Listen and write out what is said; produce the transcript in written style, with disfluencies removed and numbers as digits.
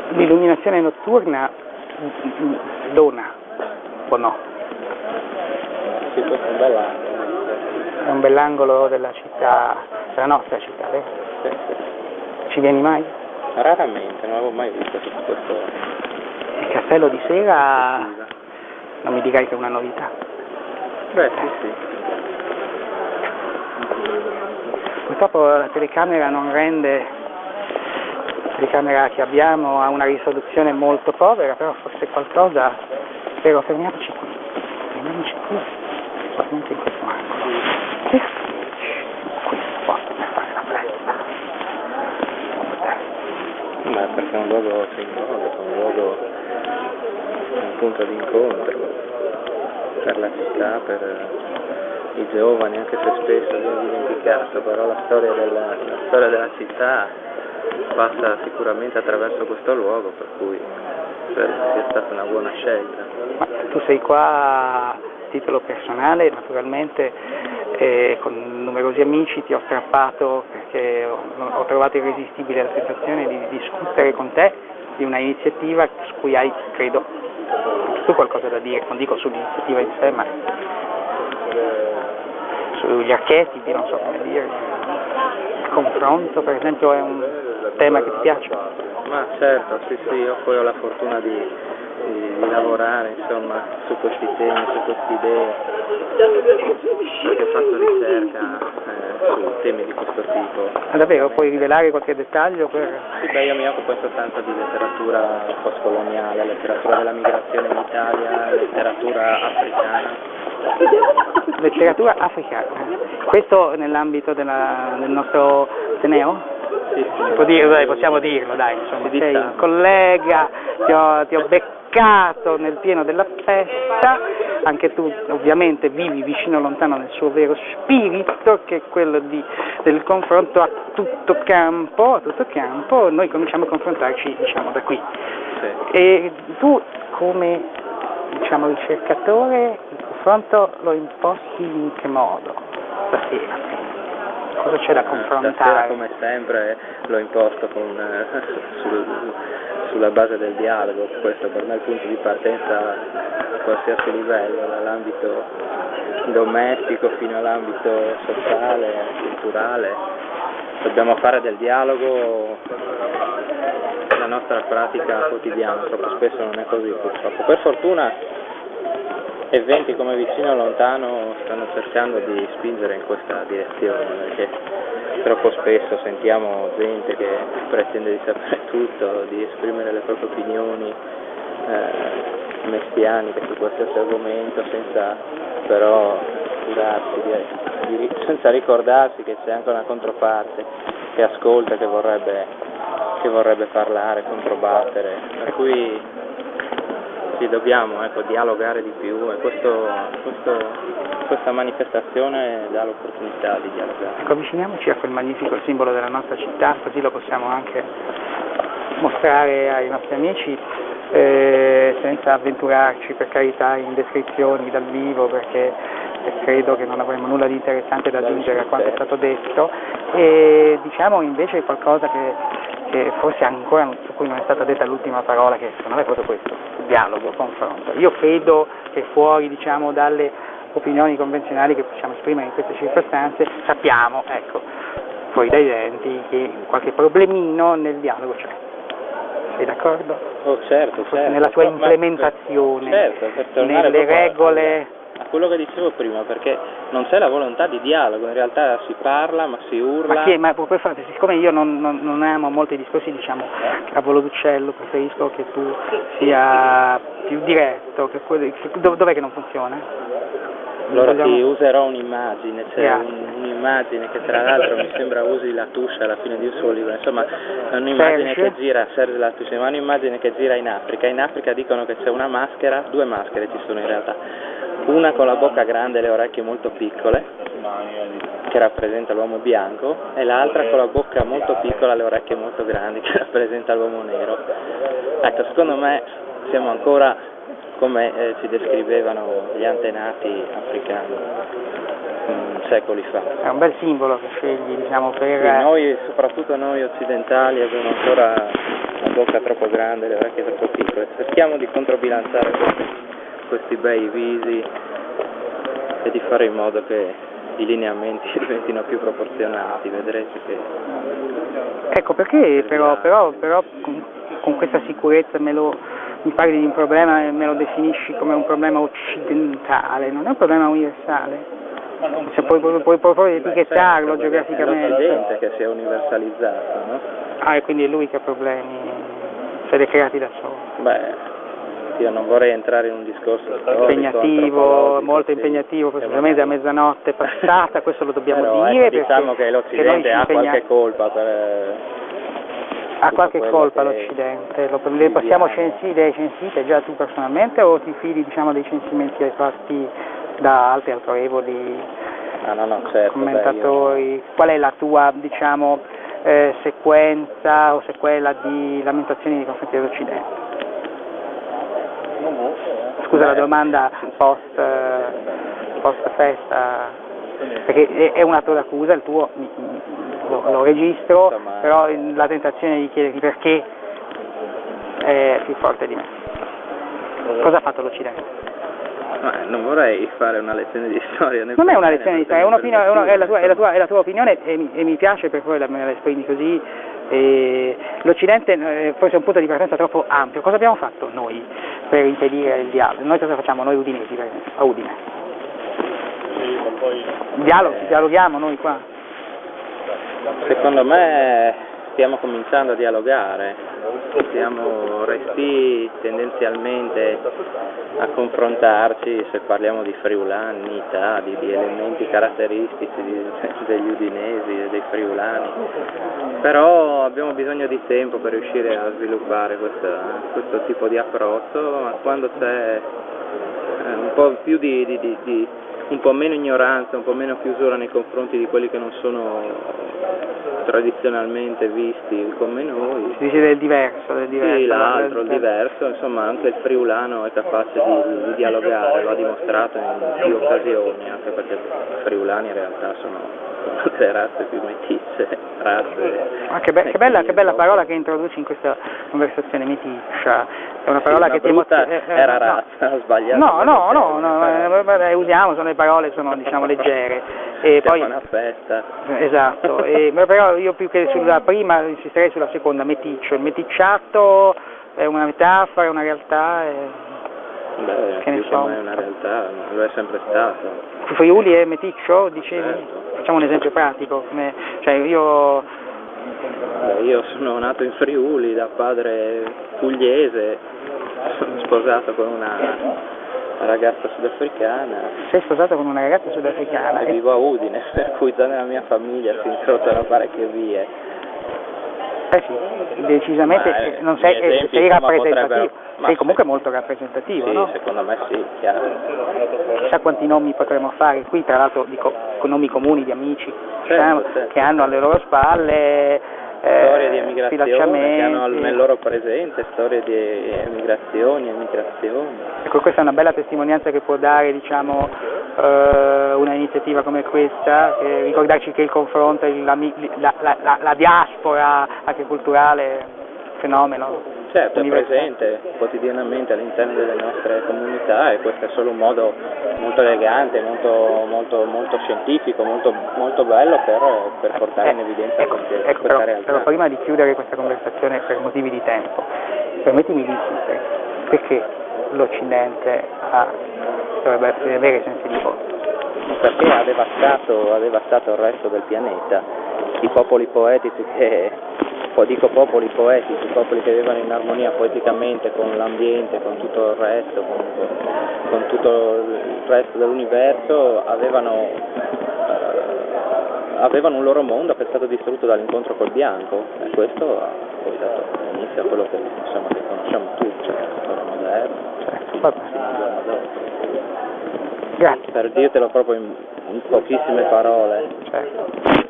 l'illuminazione notturna dona o no? Sì, questo è un bel angolo. È un bell'angolo della città, della nostra città, vero? Sì. Ci vieni mai? Raramente, non l'avevo mai visto tutto questo. Il castello di sera non mi dirai che è una novità. Beh, sì. Purtroppo la telecamera non rende, la telecamera che abbiamo ha una risoluzione molto povera, però forse qualcosa, spero, fermiamoci qui, solamente in questo angolo. Questo posto per fare la festa. Ma perché è un luogo simbolico, un luogo, un punto di incontro per la città, per i giovani, anche se spesso viene dimenticato, però la storia della città passa sicuramente attraverso questo luogo, per cui spero sia stata una buona scelta. Ma tu sei qua a titolo personale, naturalmente, con numerosi amici ti ho strappato perché ho trovato irresistibile la sensazione di discutere con te di una iniziativa su cui hai, credo, anche tu qualcosa da dire, non dico sull'iniziativa in sé, ma sugli archetipi, non so come dire. Il confronto, per esempio, è un tema che ti piace? Ma certo, sì, io poi ho la fortuna di lavorare, insomma, su questi temi, su queste idee, perché ho fatto ricerca su temi di questo tipo. Ah, davvero? Puoi rivelare qualche dettaglio? Sì, beh, io mi occupo soltanto di letteratura postcoloniale, letteratura della migrazione in Italia, letteratura africana. Letteratura africana. Questo nell'ambito del nostro Ateneo? Sì. Possiamo dirlo, dai, insomma, sei un collega, ti ho beccato nel pieno della festa, anche tu ovviamente vivi vicino lontano nel suo vero spirito, che è quello del confronto a tutto campo, noi cominciamo a confrontarci, diciamo, da qui. Sì. E tu come, diciamo, ricercatore, il confronto lo imposti in che modo stasera? Cosa c'è da confrontare? Stasera, come sempre, l'ho imposto sulla base del dialogo. Questo per me è il punto di partenza a qualsiasi livello, dall'ambito domestico fino all'ambito sociale, culturale. Dobbiamo fare del dialogo la nostra pratica quotidiana, troppo spesso non è così purtroppo. Per fortuna eventi come Vicino Lontano stanno cercando di spingere in questa direzione, perché troppo spesso sentiamo gente che pretende di sapere tutto, di esprimere le proprie opinioni messianiche su qualsiasi argomento, senza però curarsi, senza ricordarsi che c'è anche una controparte che ascolta, che vorrebbe parlare, controbattere, per cui sì, dobbiamo dialogare di più e questa manifestazione dà l'opportunità di dialogare. Ecco, avviciniamoci a quel magnifico simbolo della nostra città, così lo possiamo anche mostrare ai nostri amici, senza avventurarci, per carità, in descrizioni dal vivo, perché credo che non avremo nulla di interessante da aggiungere a quanto è stato detto, e diciamo invece qualcosa che forse ancora su cui non è stata detta l'ultima parola, che secondo me è proprio questo: dialogo, confronto. Io credo che fuori, diciamo, dalle opinioni convenzionali che possiamo esprimere in queste circostanze, sappiamo, ecco, fuori dai denti, che qualche problemino nel dialogo c'è. Sei d'accordo? Oh, certo. Nella sua implementazione, certo, nelle regole. A quello che dicevo prima, perché non c'è la volontà di dialogo, in realtà si parla, ma si urla. Ma proprio infatti, siccome io non amo molto i discorsi, diciamo, a volo d'uccello, preferisco che tu sia più diretto, dov'è che non funziona? Allora ti userò un'immagine, un'immagine che tra l'altro mi sembra usi Latouche alla fine di un suo libro, insomma è un'immagine che gira, Serge Latouche, ma è un'immagine che gira in Africa dicono che c'è una maschera, due maschere ci sono in realtà, una con la bocca grande e le orecchie molto piccole, che rappresenta l'uomo bianco, e l'altra con la bocca molto piccola e le orecchie molto grandi, che rappresenta l'uomo nero. Ecco, secondo me siamo ancora come ci descrivevano gli antenati africani secoli fa. È un bel simbolo che scegli, diciamo, per... Sì, noi, soprattutto noi occidentali, abbiamo ancora la bocca troppo grande, le orecchie troppo piccole. Cerchiamo di controbilanciare questi bei visi e di fare in modo che i lineamenti diventino più proporzionati, vedrete che... Ecco, perché però con questa sicurezza mi parli di un problema e me lo definisci come un problema occidentale, non è un problema universale? Se puoi proprio etichettarlo geograficamente. È l'Occidente che si è universalizzato, no? Ah, e quindi è lui che ha problemi, se li ha creati da solo. Beh, io non vorrei entrare in un discorso impegnativo, molto impegnativo, possibilmente a mezzanotte passata, questo lo dobbiamo però, dire. Diciamo che l'Occidente ha qualche colpa per... Ha qualche colpa l'Occidente, le possiamo censite già tu personalmente o ti fidi dei censimenti fatti da altri autorevoli certo, commentatori? Qual è la tua sequenza o sequela di lamentazioni nei confronti dell'Occidente? Scusa la domanda post festa, perché è un atto d'accusa il tuo, lo registro, però la tentazione di chiederti perché è più forte di me. Cosa ha fatto l'Occidente? Non vorrei fare una lezione di storia. Non è una lezione di storia, è la tua opinione e mi piace per cui me la esprimi così. L'Occidente forse è un punto di partenza troppo ampio. Cosa abbiamo fatto noi per impedire il dialogo? Noi cosa facciamo? Noi udinesi, per esempio, a Udine. Dialoghiamo noi qua? Secondo me stiamo cominciando a dialogare, siamo resti tendenzialmente a confrontarci se parliamo di friulanità, di elementi caratteristici degli udinesi e dei friulani, però abbiamo bisogno di tempo per riuscire a sviluppare questo tipo di approccio, ma quando c'è un po' più un po' meno ignoranza, un po' meno chiusura nei confronti di quelli che non sono tradizionalmente visti come noi. Si dice del diverso. Sì, l'altro, il diverso, insomma anche il friulano è capace di dialogare, lo ha dimostrato in più occasioni, anche perché i friulani in realtà sono le razze più meticce, che bella parola che introduci in questa conversazione, meticcia. È una parola che era razza, ho sbagliato. No, usiamo, sono le parole, sono leggere. E poi una festa. Esatto, però io più che sulla prima insisterei sulla seconda, meticcio. Il meticciato è una metafora, è una realtà. Che ne so. È una realtà, lo è sempre stato. Friuli è meticcio, dicevi? Certo. Facciamo un esempio pratico. Io sono nato in Friuli da padre pugliese, sono sposato con una ragazza sudafricana. Sei sposato con una ragazza sudafricana? E vivo a Udine, per cui già nella mia famiglia si incrociano parecchie vie. Sì, decisamente non sei rappresentativo, sei comunque molto rappresentativo, sì, no? Secondo me sì, chiaro. Chissà quanti nomi potremmo fare qui, tra l'altro con nomi comuni di amici certo. Che hanno alle loro spalle storie di emigrazione, che hanno nel loro presente storie di emigrazioni e migrazioni. Ecco, questa è una bella testimonianza che può dare una iniziativa come questa, ricordarci che il confronto, la diaspora anche culturale è un fenomeno. Certo, è presente quotidianamente all'interno delle nostre comunità e questo è solo un modo molto elegante, molto scientifico, molto bello per portare in evidenza questa realtà. Però prima di chiudere questa conversazione per motivi di tempo, permettimi di insistere, perché l'Occidente dovrebbe avere sensi di colpa? Perché ha devastato il resto del pianeta, i popoli poetici dico popoli poetici, popoli che vivevano in armonia poeticamente con l'ambiente, con tutto il resto, con tutto il resto dell'universo, avevano un loro mondo che è stato distrutto dall'incontro col bianco e questo ha poi dato inizio a quello che conosciamo tutti, cioè la storia moderna. Grazie. Per dirtelo proprio in pochissime parole. Certo.